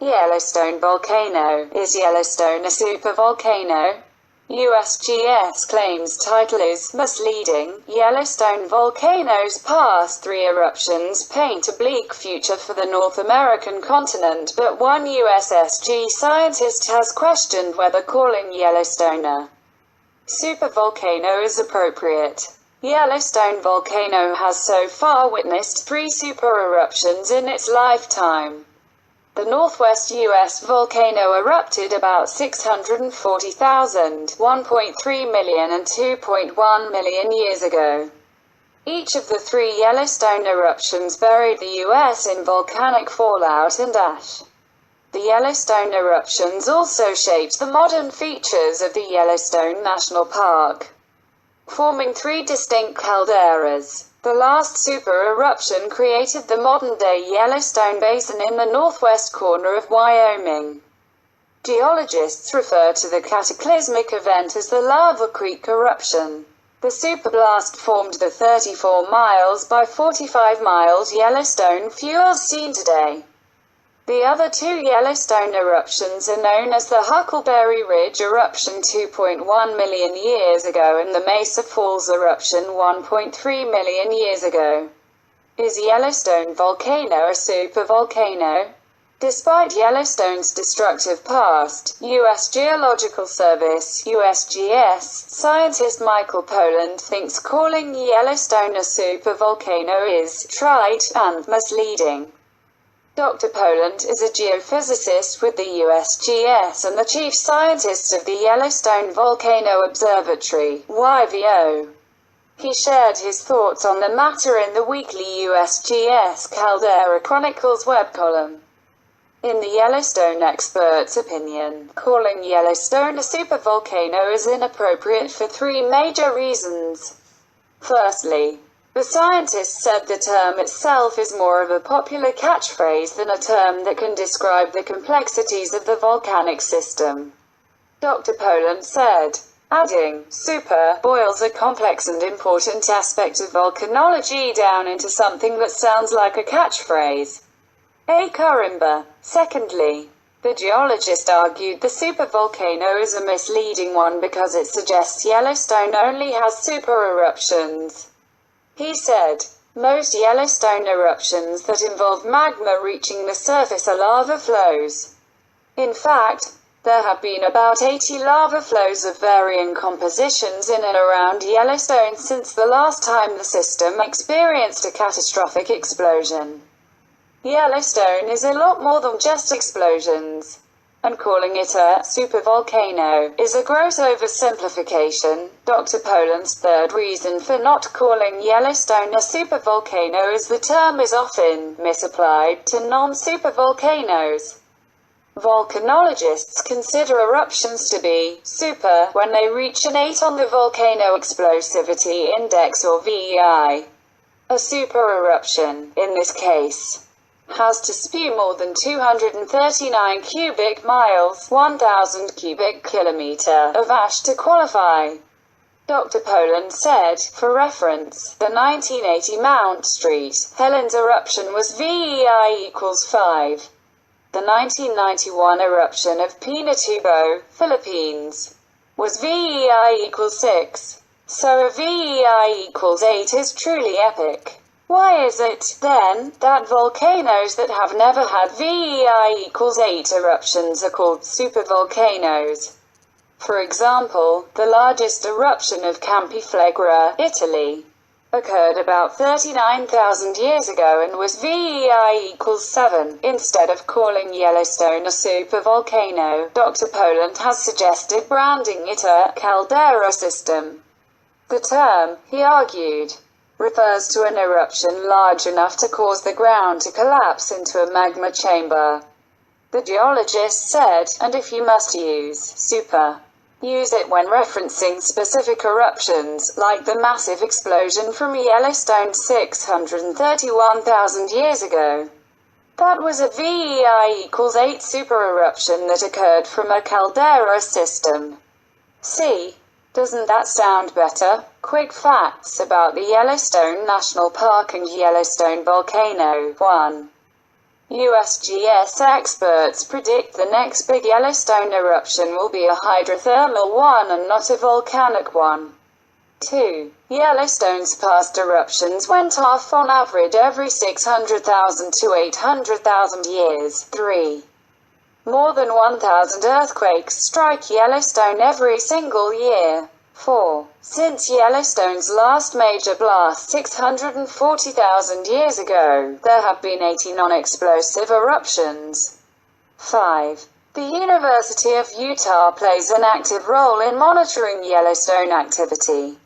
Yellowstone volcano. Is Yellowstone a supervolcano? USGS claims title is misleading. Yellowstone volcano's past three eruptions paint a bleak future for the North American continent, but one USSG scientist has questioned whether calling Yellowstone a supervolcano is appropriate. Yellowstone volcano has so far witnessed three super eruptions in its lifetime. The northwest U.S. volcano erupted about 640,000, 1.3 million and 2.1 million years ago. Each of the three Yellowstone eruptions buried the U.S. in volcanic fallout and ash. The Yellowstone eruptions also shaped the modern features of the Yellowstone National Park, forming three distinct calderas. The last super eruption created the modern-day Yellowstone Basin in the northwest corner of Wyoming. Geologists refer to the cataclysmic event as the Lava Creek eruption. The superblast formed the 34 miles by 45 miles Yellowstone fjords seen today. The other two Yellowstone eruptions are known as the Huckleberry Ridge eruption 2.1 million years ago and the Mesa Falls eruption 1.3 million years ago. Is Yellowstone volcano a supervolcano? Despite Yellowstone's destructive past, U.S. Geological Service (USGS) scientist Michael Pollan thinks calling Yellowstone a supervolcano is trite and misleading. Dr. Pollan is a geophysicist with the USGS and the chief scientist of the Yellowstone Volcano Observatory (YVO). He shared his thoughts on the matter in the weekly USGS Caldera Chronicles web column. In the Yellowstone expert's opinion, calling Yellowstone a supervolcano is inappropriate for three major reasons. Firstly, the scientist said the term itself is more of a popular catchphrase than a term that can describe the complexities of the volcanic system. Dr. Pollan said, adding, "Super" boils a complex and important aspect of volcanology down into something that sounds like a catchphrase. A karimba. Secondly, the geologist argued the supervolcano is a misleading one because it suggests Yellowstone only has super eruptions. He said, most Yellowstone eruptions that involve magma reaching the surface are lava flows. In fact, there have been about 80 lava flows of varying compositions in and around Yellowstone since the last time the system experienced a catastrophic explosion. Yellowstone is a lot more than just explosions, and calling it a supervolcano is a gross oversimplification. Dr. Pollan's third reason for not calling Yellowstone a supervolcano is the term is often misapplied to non-supervolcanoes. Volcanologists consider eruptions to be super when they reach an 8 on the Volcano Explosivity Index or VEI. A super eruption, in this case, has to spew more than 239 cubic miles 1,000 cubic kilometer of ash to qualify. Dr. Pollan said, for reference, the 1980 Mount St. Helens eruption was VEI equals 5. The 1991 eruption of Pinatubo, Philippines, was VEI equals 6. So a VEI equals 8 is truly epic. Why is it, then, that volcanoes that have never had VEI equals 8 eruptions are called supervolcanoes? For example, the largest eruption of Campiflegra, Italy, occurred about 39,000 years ago and was VEI equals 7. Instead of calling Yellowstone a supervolcano, Dr. Pollan has suggested branding it a caldera system. The term, he argued, refers to an eruption large enough to cause the ground to collapse into a magma chamber. The geologist said, and if you must use super, use it when referencing specific eruptions, like the massive explosion from Yellowstone 631,000 years ago. That was a VEI equals 8 super eruption that occurred from a caldera system. See? Doesn't that sound better? Quick facts about the Yellowstone National Park and Yellowstone Volcano. 1. USGS experts predict the next big Yellowstone eruption will be a hydrothermal one and not a volcanic one. 2. Yellowstone's past eruptions went off on average every 600,000 to 800,000 years. 3. More than 1,000 earthquakes strike Yellowstone every single year. 4. Since Yellowstone's last major blast 640,000 years ago, there have been 80 non-explosive eruptions. 5. The University of Utah plays an active role in monitoring Yellowstone activity.